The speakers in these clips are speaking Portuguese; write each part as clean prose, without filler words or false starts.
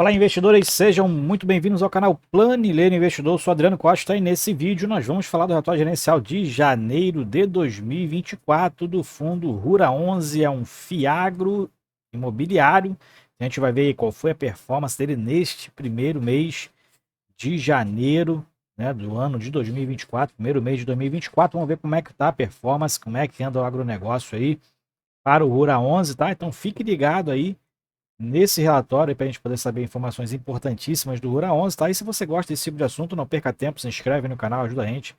Fala, investidores, sejam muito bem-vindos ao canal Planileiro Investidor. Eu sou Adriano Costa e nesse vídeo nós vamos falar do relatório gerencial de janeiro de 2024 do fundo Rura 11, é um fiagro imobiliário. A gente vai ver qual foi a performance dele neste primeiro mês de janeiro, né, do ano de 2024, primeiro mês de 2024. Vamos ver como é que está a performance, como é que anda o agronegócio aí para o Rura 11, tá? Então fique ligado aí nesse relatório para a gente poder saber informações importantíssimas do Rura 11, tá? E se você gosta desse tipo de assunto, não perca tempo, se inscreve no canal, ajuda a gente.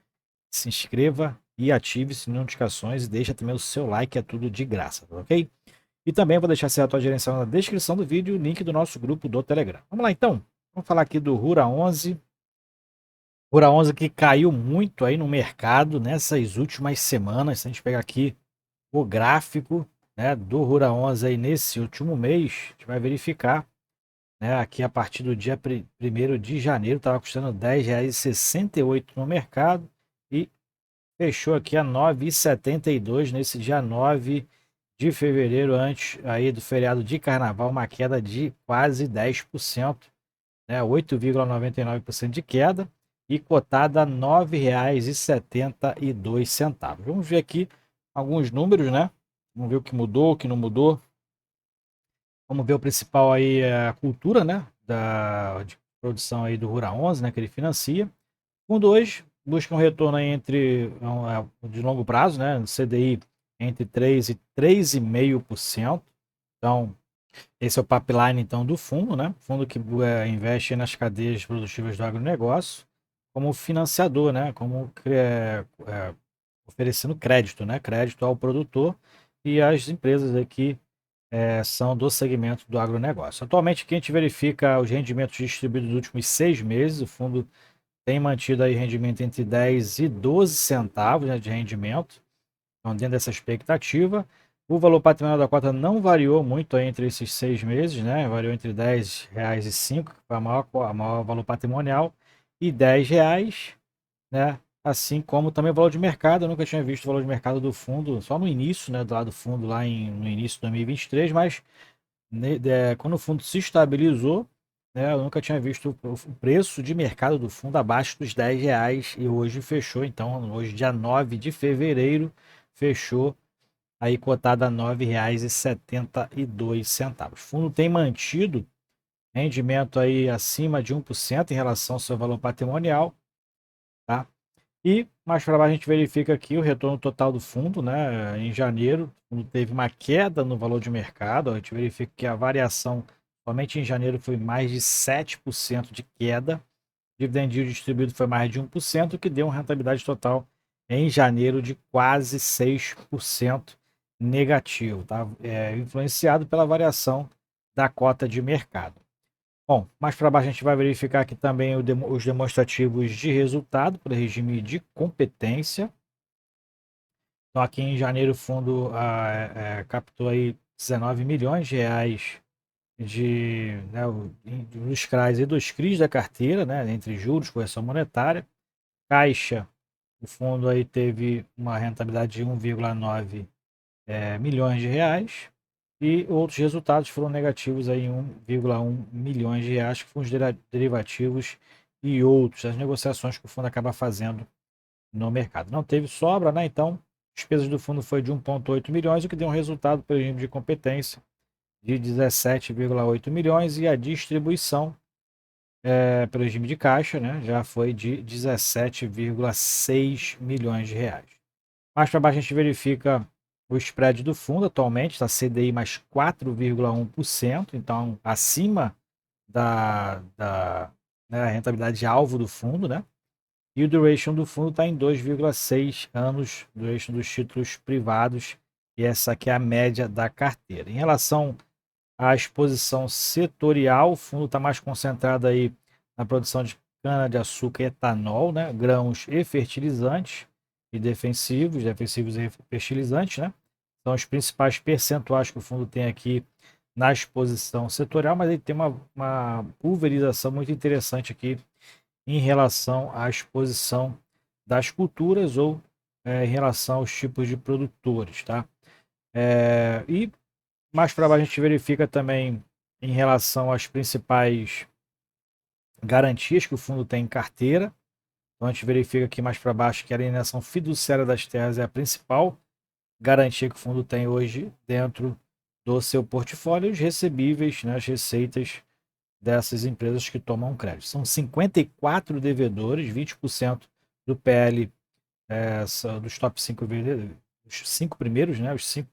Se inscreva e ative as notificações e deixa também o seu like, é tudo de graça, tá ok? E também vou deixar esse relatório gerencial na descrição do vídeo e o link do nosso grupo do Telegram. Vamos lá então, vamos falar aqui do Rura 11. Rura 11 que caiu muito aí no mercado nessas últimas semanas. Se a gente pegar aqui o gráfico, né, do Rura 11 aí nesse último mês, a gente vai verificar, né, aqui a partir do dia 1º de janeiro estava custando R$ 10,68 no mercado e fechou aqui a R$ 9,72 nesse dia 9 de fevereiro, antes aí do feriado de carnaval, uma queda de quase 10%, né, 8,99% de queda e cotada a R$ 9,72. Vamos ver aqui alguns números, né? Vamos ver o que mudou, o que não mudou. Vamos ver o principal aí, a cultura, né, de produção aí do Rura 11, né, que ele financia. Fundo hoje busca um retorno aí de longo prazo, né, no CDI entre 3 e 3,5%. Então, esse é o pipeline então do fundo, né? Fundo que investe nas cadeias produtivas do agronegócio como financiador, né? Como oferecendo crédito, né? Crédito ao produtor e às empresas aqui são do segmento do agronegócio. Atualmente, aqui a gente verifica os rendimentos distribuídos nos últimos 6 meses. O fundo tem mantido aí rendimento entre 10 e 12 centavos, né, de rendimento, então dentro dessa expectativa. O valor patrimonial da cota não variou muito aí entre esses 6 meses, né? Variou entre R$ 10,05, que foi a maior valor patrimonial, e R$ 10, né? Assim como também o valor de mercado. Eu nunca tinha visto o valor de mercado do fundo, só no início, né, do lado do fundo, no início de 2023, mas quando o fundo se estabilizou, né, eu nunca tinha visto o preço de mercado do fundo abaixo dos R$ 10 e hoje fechou, então, hoje dia 9 de fevereiro, fechou aí cotado a R$ 9,72. O fundo tem mantido rendimento aí acima de 1% em relação ao seu valor patrimonial, tá? E mais para baixo a gente verifica aqui o retorno total do fundo, né? Em janeiro, o fundo teve uma queda no valor de mercado. A gente verifica que a variação somente em janeiro foi mais de 7% de queda. O dividend yield distribuído foi mais de 1%, o que deu uma rentabilidade total em janeiro de quase 6% negativo, tá? Influenciado pela variação da cota de mercado. Bom, mais para baixo a gente vai verificar aqui também os demonstrativos de resultado para regime de competência. Então, aqui em janeiro o fundo captou aí 19 milhões de reais dos CRAs e dos CRIs da carteira, né, entre juros, correção monetária. Caixa, o fundo aí teve uma rentabilidade de 1,9 milhões de reais. E outros resultados foram negativos aí em 1,1 milhões de reais, que foram os derivativos e outros, as negociações que o fundo acaba fazendo no mercado. Não teve sobra, né? Então, despesas do fundo foi de 1,8 milhões, o que deu um resultado pelo regime de competência de 17,8 milhões e a distribuição pelo regime de caixa, né, já foi de 17,6 milhões de reais. Mais para baixo a gente verifica o spread do fundo, atualmente está CDI mais 4,1%, então acima da rentabilidade alvo do fundo, né? E o duration do fundo está em 2,6 anos, duration dos títulos privados, e essa aqui é a média da carteira. Em relação à exposição setorial, o fundo está mais concentrado aí na produção de cana-de-açúcar e etanol, né? Grãos e fertilizantes e defensivos e fertilizantes, né? São os principais percentuais que o fundo tem aqui na exposição setorial, mas ele tem uma pulverização muito interessante aqui em relação à exposição das culturas ou em relação aos tipos de produtores, tá? E mais para baixo a gente verifica também em relação às principais garantias que o fundo tem em carteira. Então a gente verifica aqui mais para baixo que a alienação fiduciária das terras é a principal garantia que o fundo tem hoje dentro do seu portfólio, os recebíveis, né, as receitas dessas empresas que tomam crédito. São 54 devedores, 20% do PL, dos top 5, os 5 primeiros, né, os 5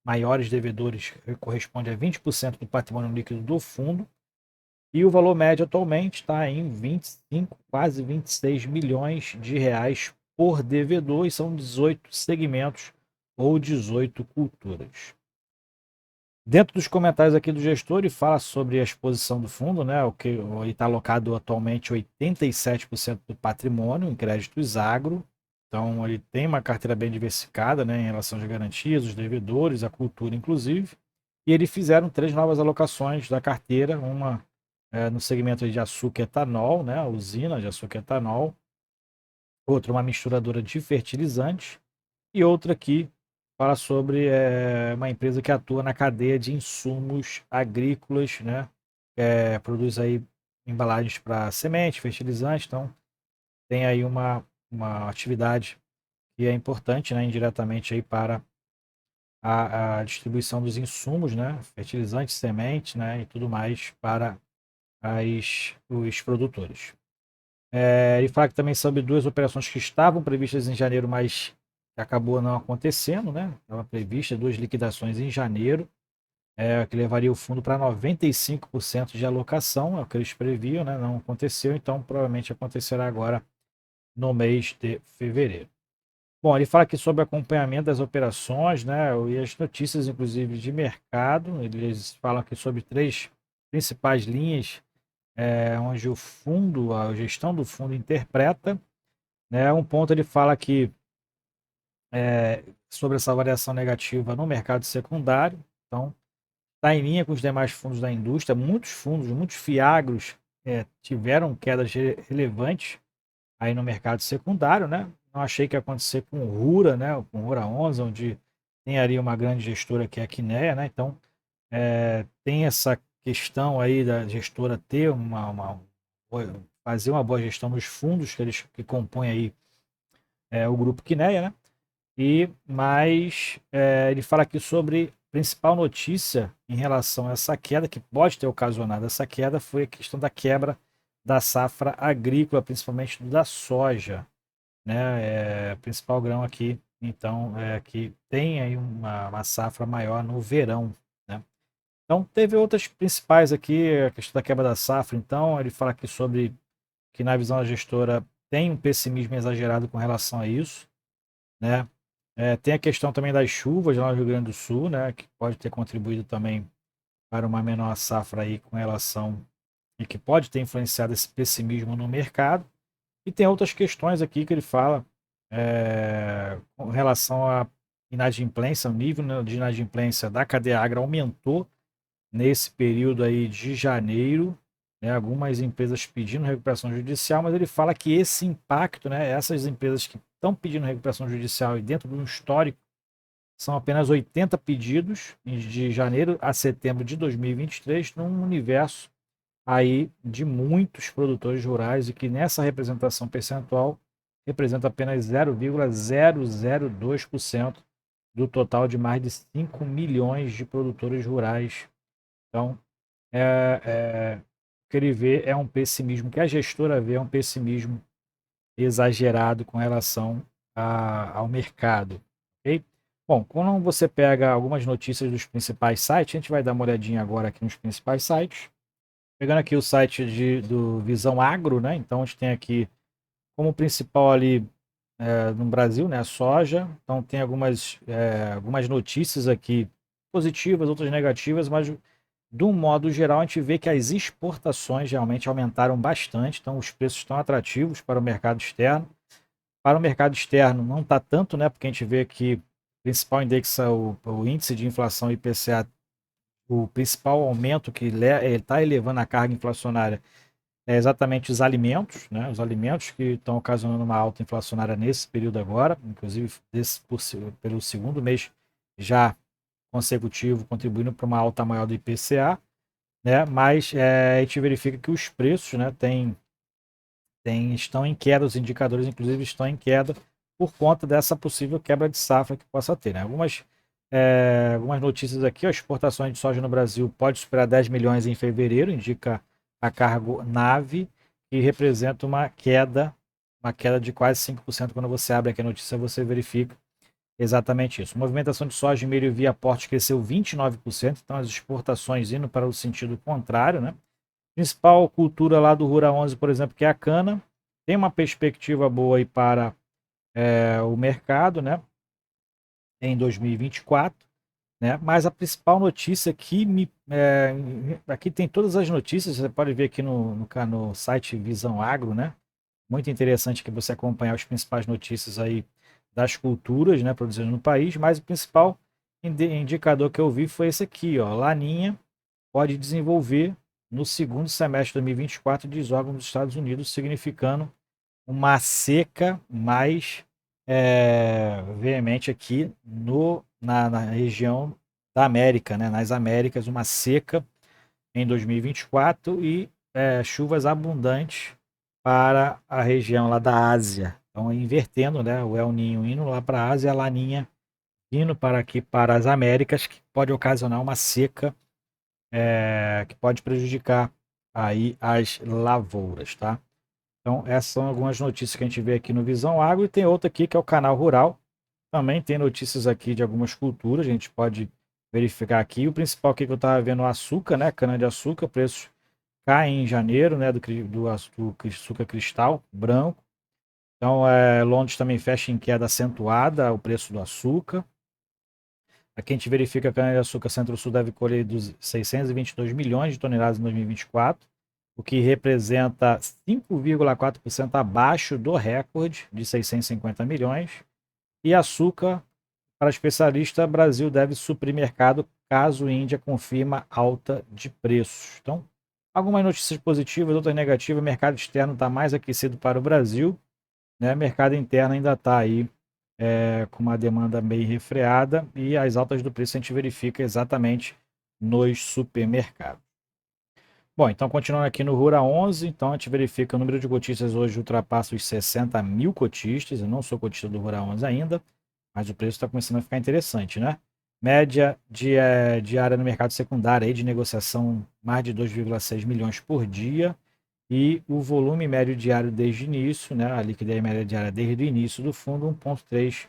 maiores devedores, corresponde a 20% do patrimônio líquido do fundo. E o valor médio atualmente está em 25, quase 26 milhões de reais por devedor, e são 18 segmentos ou 18 culturas. Dentro dos comentários aqui do gestor, ele fala sobre a exposição do fundo, né? O que ele está alocado atualmente 87% do patrimônio em créditos agro. Então ele tem uma carteira bem diversificada, né, em relação às garantias, os devedores, a cultura inclusive. E eles fizeram 3 novas alocações da carteira, uma no segmento de açúcar e etanol, né, a usina de açúcar e etanol, outra uma misturadora de fertilizantes, e outra aqui fala sobre uma empresa que atua na cadeia de insumos agrícolas, né, produz aí embalagens para semente, fertilizante, então tem aí uma atividade que é importante, né, indiretamente aí para a distribuição dos insumos, né, fertilizantes, sementes, né, e tudo mais para os produtores. Ele fala que também sobre 2 operações que estavam previstas em janeiro, mas que acabou não acontecendo, né? Estava prevista 2 liquidações em janeiro, que levaria o fundo para 95% de alocação, é o que eles previam, né? Não aconteceu, então provavelmente acontecerá agora no mês de fevereiro. Bom, ele fala aqui sobre acompanhamento das operações, né? E as notícias, inclusive, de mercado. Eles falam aqui sobre 3 principais linhas onde o fundo, a gestão do fundo interpreta, né? Um ponto ele fala que sobre essa variação negativa no mercado secundário, então está em linha com os demais fundos da indústria. Muitos fundos, muitos fiagros tiveram quedas relevantes aí no mercado secundário, né? Não achei que ia acontecer com o Rura, né? Com o Rura 11, onde tem ali uma grande gestora que é a Quineia, né? Então tem essa questão aí da gestora ter fazer uma boa gestão nos fundos que compõem aí o grupo Quineia, né? Mas ele fala aqui sobre a principal notícia em relação a essa queda, que pode ter ocasionado essa queda, foi a questão da quebra da safra agrícola, principalmente da soja, né? Principal grão aqui, então, que tem aí uma safra maior no verão, né? Então, teve outras principais aqui, a questão da quebra da safra. Então, ele fala aqui sobre que, na visão da gestora, tem um pessimismo exagerado com relação a isso, né? Tem a questão também das chuvas lá no Rio Grande do Sul, né? Que pode ter contribuído também para uma menor safra aí com relação e que pode ter influenciado esse pessimismo no mercado. E tem outras questões aqui que ele fala com relação à inadimplência, o nível, né, de inadimplência da cadeia agra aumentou nesse período aí de janeiro, né, algumas empresas pedindo recuperação judicial, mas ele fala que esse impacto, né, essas empresas que estão pedindo recuperação judicial e dentro de um histórico, são apenas 80 pedidos de janeiro a setembro de 2023, num universo aí de muitos produtores rurais, e que nessa representação percentual representa apenas 0,002% do total de mais de 5 milhões de produtores rurais. Então, o que ele vê é um pessimismo, que a gestora vê é um pessimismo exagerado com relação ao mercado. Okay? Bom, quando você pega algumas notícias dos principais sites, a gente vai dar uma olhadinha agora aqui nos principais sites. Pegando aqui o site do Visão Agro, né? Então a gente tem aqui como principal ali no Brasil, né, a soja. Então tem algumas notícias aqui positivas, outras negativas, mas de um modo geral, a gente vê que as exportações realmente aumentaram bastante, então os preços estão atrativos para o mercado externo. Para o mercado externo não está tanto, né, porque a gente vê que o principal index, o índice de inflação IPCA, o principal aumento que está elevando a carga inflacionária é exatamente os alimentos, né, os alimentos que estão ocasionando uma alta inflacionária nesse período agora, inclusive pelo segundo mês já consecutivo, contribuindo para uma alta maior do IPCA. né? Mas a gente verifica que os preços, né, estão em queda, os indicadores, inclusive, estão em queda por conta dessa possível quebra de safra que possa ter, né? Algumas notícias aqui, ó, exportações de soja no Brasil pode superar 10 milhões em fevereiro, indica a Cargo Nave, que representa uma queda de quase 5%. Quando você abre aqui a notícia, você verifica exatamente isso. Movimentação de soja e milho via portos cresceu 29%, então as exportações indo para o sentido contrário, né? Principal cultura lá do Rural 11, por exemplo, que é a cana, tem uma perspectiva boa aí para o mercado, né? Em 2024, né? Mas a principal notícia aqui, aqui tem todas as notícias, você pode ver aqui no site Visão Agro, né? Muito interessante que você acompanhar as principais notícias aí das culturas, né, produzidas no país, mas o principal indicador que eu vi foi esse aqui, ó, Laninha pode desenvolver no segundo semestre de 2024, diz órgão dos Estados Unidos, significando uma seca mais veemente aqui na região da América, né, nas Américas, uma seca em 2024 e chuvas abundantes para a região lá da Ásia. Então, invertendo, né, o El Niño indo lá para a Ásia, a Laninha indo para aqui para as Américas, que pode ocasionar uma seca que pode prejudicar aí as lavouras, tá? Então, essas são algumas notícias que a gente vê aqui no Visão Agro e tem outra aqui que é o Canal Rural. Também tem notícias aqui de algumas culturas, a gente pode verificar aqui. O principal aqui que eu estava vendo, o açúcar, né? Cana-de-açúcar, preços caem em janeiro, né? Do açúcar cristal branco. Então, Londres também fecha em queda acentuada o preço do açúcar. Aqui a gente verifica que a cana-de-açúcar Centro-Sul deve colher dos 622 milhões de toneladas em 2024, o que representa 5,4% abaixo do recorde de 650 milhões. E açúcar, para especialista, Brasil deve suprir mercado caso Índia confirma alta de preços. Então, algumas notícias positivas, outras negativas. O mercado externo está mais aquecido para o Brasil, né? O mercado interno ainda está aí com uma demanda meio refreada e as altas do preço a gente verifica exatamente nos supermercados. Bom, então continuando aqui no Rura 11, então a gente verifica o número de cotistas hoje ultrapassa os 60 mil cotistas. Eu não sou cotista do Rura 11 ainda, mas o preço está começando a ficar interessante, né? Média diária no mercado secundário aí de negociação mais de 2,6 milhões por dia. E o volume médio diário desde o início, né, a liquidez média diária desde o início do fundo, 1,3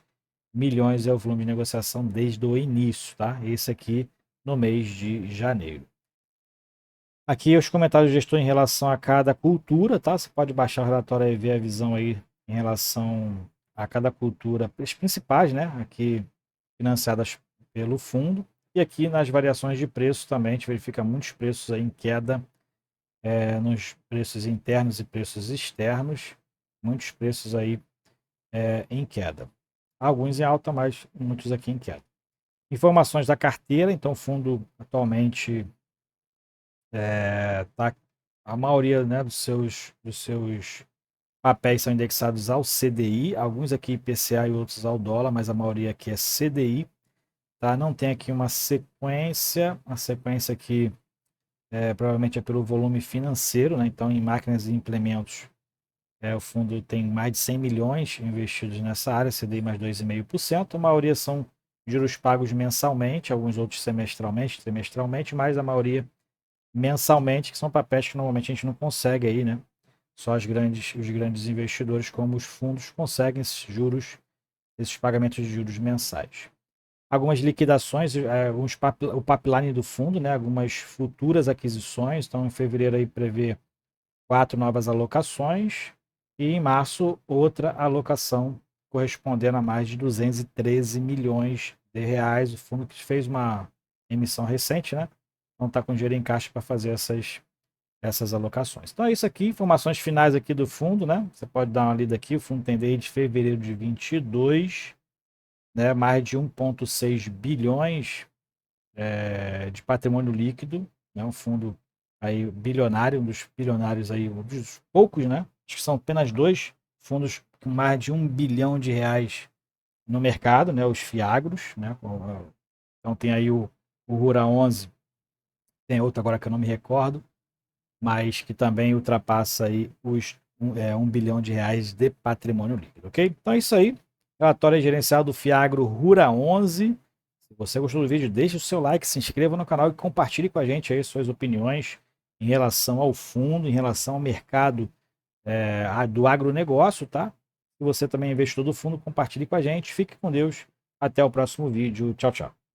milhões é o volume de negociação desde o início, tá? Esse aqui no mês de janeiro. Aqui os comentários do gestor em relação a cada cultura, tá? Você pode baixar o relatório e ver a visão aí em relação a cada cultura, as principais, né? Aqui financiadas pelo fundo. E aqui nas variações de preços também, a gente verifica muitos preços aí em queda nos preços internos e preços externos, muitos preços aí em queda. Alguns em alta, mas muitos aqui em queda. Informações da carteira, então o fundo atualmente tá, a maioria, né, dos seus papéis são indexados ao CDI, alguns aqui IPCA e outros ao dólar, mas a maioria aqui é CDI. Tá? Não tem aqui uma sequência aqui provavelmente é pelo volume financeiro, né? Então em máquinas e implementos o fundo tem mais de 100 milhões investidos nessa área, CDI mais 2,5%. A maioria são juros pagos mensalmente, alguns outros semestralmente, trimestralmente, mas a maioria mensalmente, que são papéis que normalmente a gente não consegue aí, né? Só os grandes investidores, como os fundos, conseguem esses pagamentos de juros mensais. Algumas liquidações, o pipeline do fundo, né? Algumas futuras aquisições. Então, em fevereiro aí prevê 4 novas alocações e em março outra alocação correspondendo a mais de 213 milhões de reais. O fundo que fez uma emissão recente, né? Não está com dinheiro em caixa para fazer essas alocações. Então é isso aqui, informações finais aqui do fundo, né? Você pode dar uma lida aqui, o fundo tem desde fevereiro de 22, né? Mais de 1,6 bilhões de patrimônio líquido, né? Um fundo aí bilionário, um dos bilionários aí, um dos poucos, né? Acho que são apenas dois fundos com mais de 1 bilhão de reais no mercado, né? Os Fiagros, né? Então tem aí o Rura 11, Tem outro agora que eu não me recordo, mas que também ultrapassa aí os 1 bilhão de reais de patrimônio líquido, ok? Então é isso aí. Relatório gerencial do Fiagro Rura 11. Se você gostou do vídeo, deixe o seu like, se inscreva no canal e compartilhe com a gente aí suas opiniões em relação ao fundo, em relação ao mercado do agronegócio, tá? Se você também é investidor do fundo, compartilhe com a gente. Fique com Deus. Até o próximo vídeo. Tchau, tchau.